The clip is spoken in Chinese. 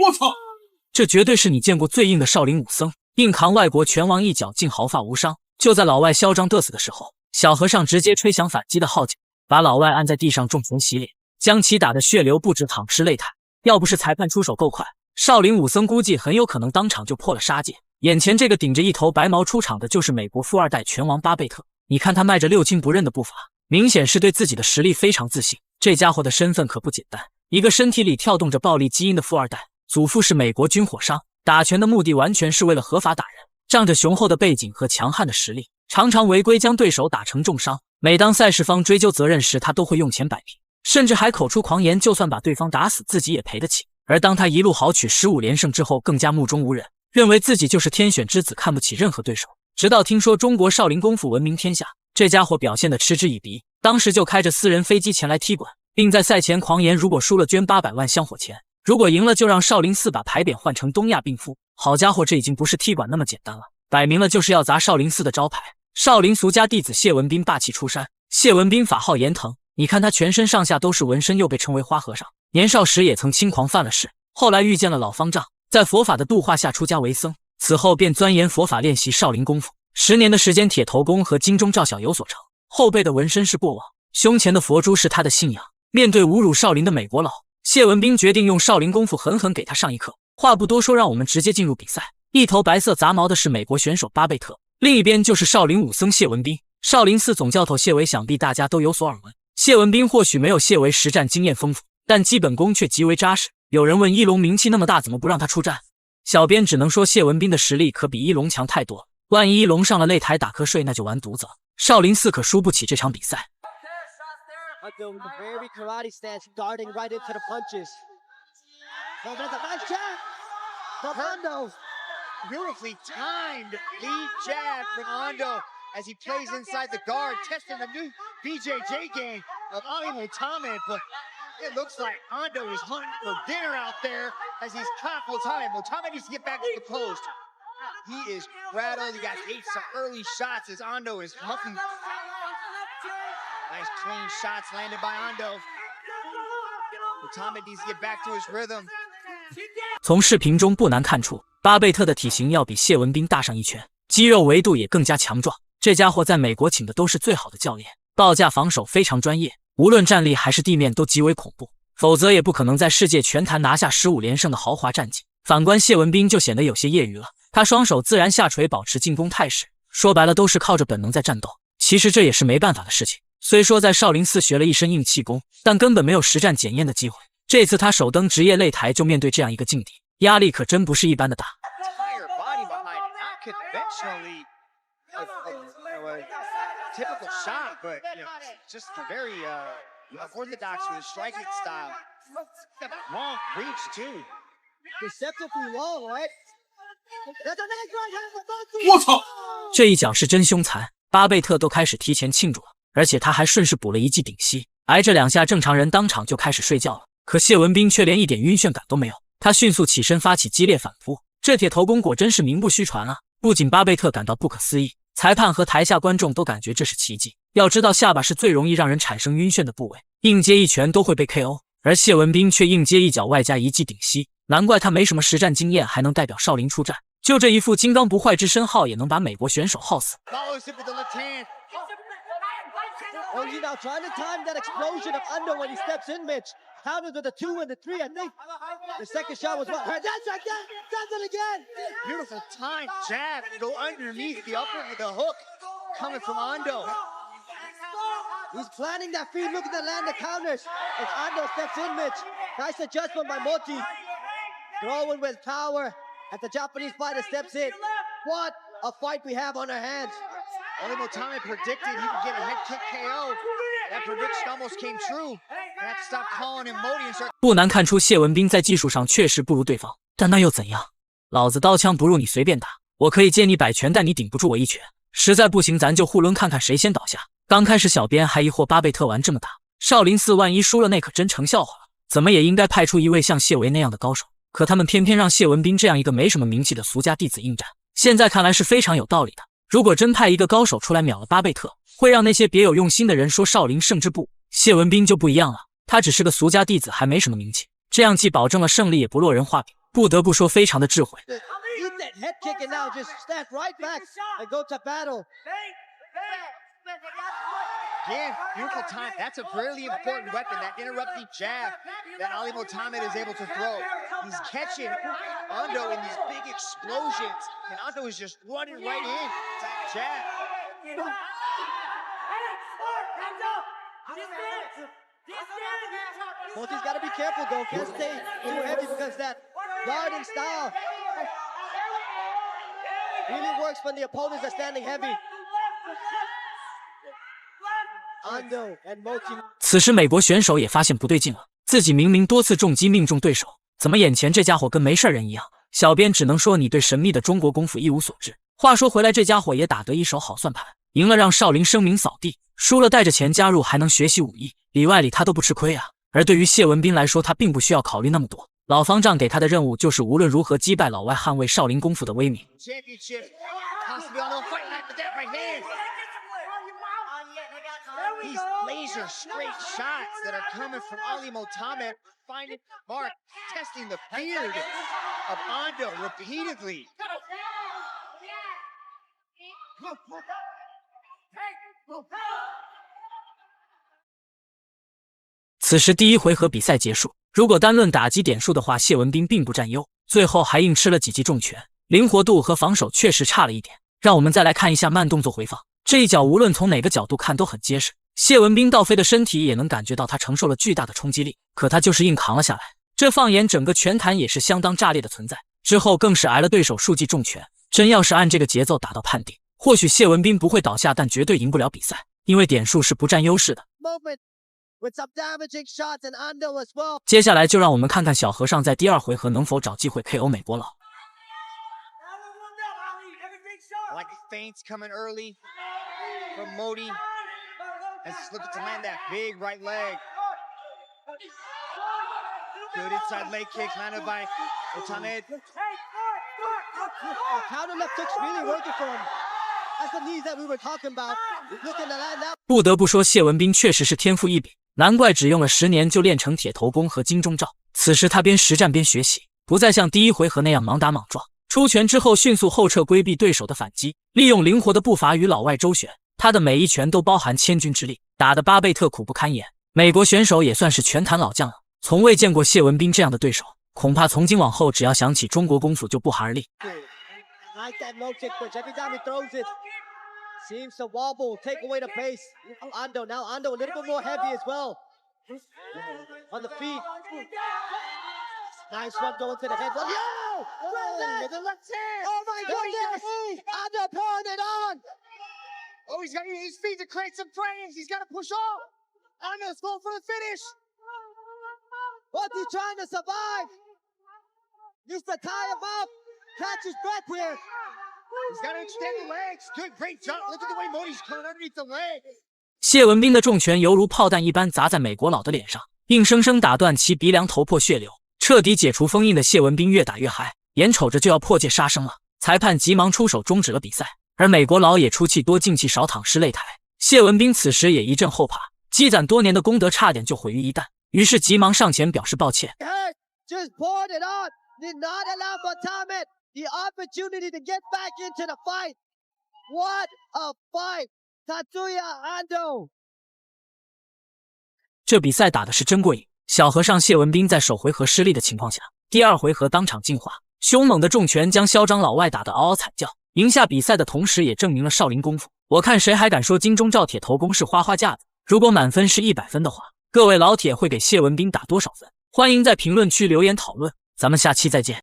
我操！这绝对是你见过最硬的少林武僧，硬扛外国拳王一脚竟毫发无伤。就在老外嚣张得瑟的时候，小和尚直接吹响反击的号角，把老外按在地上重拳洗脸，将其打得血流不止，躺尸擂台。要不是裁判出手够快，少林武僧估计很有可能当场就破了杀戒。眼前这个顶着一头白毛出场的就是美国富二代拳王巴贝特，你看他迈着六亲不认的步伐，明显是对自己的实力非常自信。这家伙的身份可不简单，一个身体里跳动着暴力基因的富二代，祖父是美国军火商，打拳的目的完全是为了合法打人。仗着雄厚的背景和强悍的实力，常常违规将对手打成重伤。每当赛事方追究责任时，他都会用钱摆平，甚至还口出狂言，就算把对方打死，自己也赔得起。而当他一路豪取15连胜之后，更加目中无人，认为自己就是天选之子，看不起任何对手。直到听说中国少林功夫闻名天下，这家伙表现得嗤之以鼻，当时就开着私人飞机前来踢馆，并在赛前狂言，如果输了捐800万香火钱，如果赢了就让少林寺把牌匾换成东亚病夫。好家伙，这已经不是踢馆那么简单了，摆明了就是要砸少林寺的招牌。少林俗家弟子谢文斌霸气出山，谢文斌法号严腾，你看他全身上下都是纹身，又被称为花和尚。年少时也曾轻狂犯了事，后来遇见了老方丈，在佛法的度化下出家为僧，此后便钻研佛法，练习少林功夫。10年的时间，铁头功和金钟罩小有所成。后背的纹身是过往，胸前的佛珠是他的信仰。面对侮辱少林的美国佬，谢文斌决定用少林功夫狠狠给他上一课。话不多说，让我们直接进入比赛。一头白色杂毛的是美国选手巴贝特，另一边就是少林武僧谢文斌。少林寺总教头谢维想必大家都有所耳闻，谢文斌或许没有谢维实战经验丰富，但基本功却极为扎实。有人问一龙名气那么大，怎么不让他出战？小编只能说谢文斌的实力可比一龙强太多了，万一一龙上了擂台打瞌睡，那就完犊子了。少林寺可输不起这场比赛。Beautifully timed lead jab from Ando as he plays inside the guard, testing the new BJJ game of Ali Muhammad. But it looks like Ando is hunting for dinner out there as he's caught Muhammad. Muhammad needs to get back to the post. He is rattled. He got some early shots as Ando is huffing. Nice clean shots landed by Ando. Muhammad needs to get back to his rhythm. 从视频中不难看出，巴贝特的体型要比谢文斌大上一圈，肌肉维度也更加强壮。这家伙在美国请的都是最好的教练，报价防守非常专业，无论站立还是地面都极为恐怖，否则也不可能在世界拳坛拿下15连胜的豪华战绩。反观谢文斌就显得有些业余了，他双手自然下垂，保持进攻态势，说白了都是靠着本能在战斗。其实这也是没办法的事情，虽说在少林寺学了一身硬气功，但根本没有实战检验的机会。这次他首登职业擂台就面对这样一个境地，压力可真不是一般的大。Typical shot, but just very orthodox with his striking style. Long reach too. Deceptively long, right? 我操！这一脚是真凶残，巴贝特都开始提前庆祝了，而且他还顺势补了一记顶膝，挨这2下，正常人当场就开始睡觉了。可谢文斌却连一点晕眩感都没有，他迅速起身发起激烈反扑，这铁头功果真是名不虚传啊！不仅巴贝特感到不可思议，裁判和台下观众都感觉这是奇迹。要知道下巴是最容易让人产生晕眩的部位，硬接一拳都会被 KO， 而谢文斌却硬接一脚外加一记顶膝，难怪他没什么实战经验，还能代表少林出战。就这一副金刚不坏之身号，也能把美国选手耗死。Oh, he's now trying to time that explosion of Ando when he steps in, Mitch. Counters with the 2 and the 3, I think. The second shot was what? That's like that! Does it again! Beautiful time jab to go underneath the upper with the hook coming from Ando. He's planning that feed, looking to land the counters. As Ando steps in, Mitch. Nice adjustment by Moti. Throwing with power as the Japanese fighter steps in. What a fight we have on our hands. Only Muhammad predicted he would get a head kick KO. That prediction almost came true. I had to stop calling him Modi and start. 不难看出谢文斌在技术上确实不如对方，但那又怎样？老子刀枪不入你随便打，我可以接你100拳，但你顶不住我1拳。实在不行，咱就互抡看看谁先倒下。刚开始小编还疑惑巴贝特玩这么大，少林寺万一输了那可真成笑话了，怎么也应该派出一位像谢维那样的高手。可他们偏偏让谢文斌这样一个没什么名气的俗家弟子应战，现在看来是非常有道理的。如果真派一个高手出来秒了巴贝特，会让那些别有用心的人说少林胜之不。谢文斌就不一样了，他只是个俗家弟子，还没什么名气，这样既保证了胜利，也不落人话柄。不得不说，非常的智慧。Eat that head kick and now just step right back and go to battle. Again, beautiful time. That's a really important weapon, that interrupting jab that Ali Mohammed is able to throw. He's catching Ando in these big explosions, and Ando is just running right in to that jab. Moti's got to be careful though. Can't stay too heavy because that guarding style really works when the opponents are standing heavy. Ando and Moti. 此时美国选手也发现不对劲了，自己明明多次重击命中对手，怎么眼前这家伙跟没事人一样？小编只能说你对神秘的中国功夫一无所知。话说回来，这家伙也打得一手好算盘，赢了让少林声名扫地，输了带着钱加入还能学习武艺，里外里他都不吃亏啊。而对于谢文斌来说，他并不需要考虑那么多。老方丈给他的任务就是无论如何击败老外，捍卫少林功夫的威名。These laser straight shots that are coming from Ali Mohammed, finding Mark, testing the beard of Ando repeatedly. 此时第一回合比赛结束，如果单论打击点数的话，谢文斌并不占优，最后还硬吃了几记重拳，灵活度和防守确实差了一点。让我们再来看一下慢动作回放，这一脚无论从哪个角度看都很结实。谢文斌倒飞的身体也能感觉到他承受了巨大的冲击力，可他就是硬扛了下来。这放眼整个拳坛也是相当炸裂的存在。之后更是挨了对手数记重拳，真要是按这个节奏打到判定，或许谢文斌不会倒下，但绝对赢不了比赛，因为点数是不占优势的。接下来就让我们看看小和尚在第二回合能否找机会 KO 美国佬。Like feints coming early from Modi as he's looking to land that big right leg. Good inside leg kick landed by Mohammed. Counter left hooks really working for him. That's the knees that we were talking about. Looking to land out. 不得不说，谢文斌确实是天赋异禀，难怪只用了10年就练成铁头功和金钟罩。此时他边实战边学习，不再像第一回合那样盲打莽撞。出拳之后迅速后撤规避对手的反击，利用灵活的步伐与老外周旋，他的每一拳都包含千钧之力，打得巴贝特苦不堪言。美国选手也算是拳坛老将了，从未见过谢文斌这样的对手，恐怕从今往后只要想起中国功夫就不寒而栗。Like that low kick punch. Every time he throws it, seems to wobble, take away the pace. Ando now, Ando a little bit more heavy as well. On the feet. Nice one going to the head. Yo! The left hand. Oh my goodness! Ando pouring it on. Oh, he's got his feet to create some frames. He's got to push off. Ando's going for the finish. What's he trying to survive? Used to tie him up. Catch his breath here. He's got to extend the legs. Good, great job. Look at the way Modi's coming underneath the leg. 谢文斌的重拳犹如炮弹一般砸在美国佬的脸上，硬生生打断其鼻梁，头破血流，彻底解除封印的谢文斌越打越嗨，眼瞅着就要破戒杀生了。裁判急忙出手终止了比赛，而美国佬也出气多进气少躺尸擂台。谢文斌此时也一阵后怕，积攒多年的功德差点就毁于一旦，于是急忙上前表示抱歉。Just poured it on. Did not allow Mohammed the opportunity to get back into the fight. What a fight, Tatsuya Ando. 这比赛打的是真过瘾。小和尚谢文斌在首回合失利的情况下，第二回合当场进化，凶猛的重拳将嚣张老外打得嗷嗷惨叫，赢下比赛的同时也证明了少林功夫。我看谁还敢说金钟罩铁头功是花花架子。如果满分是100分的话，各位老铁会给谢文斌打多少分？欢迎在评论区留言讨论，咱们下期再见。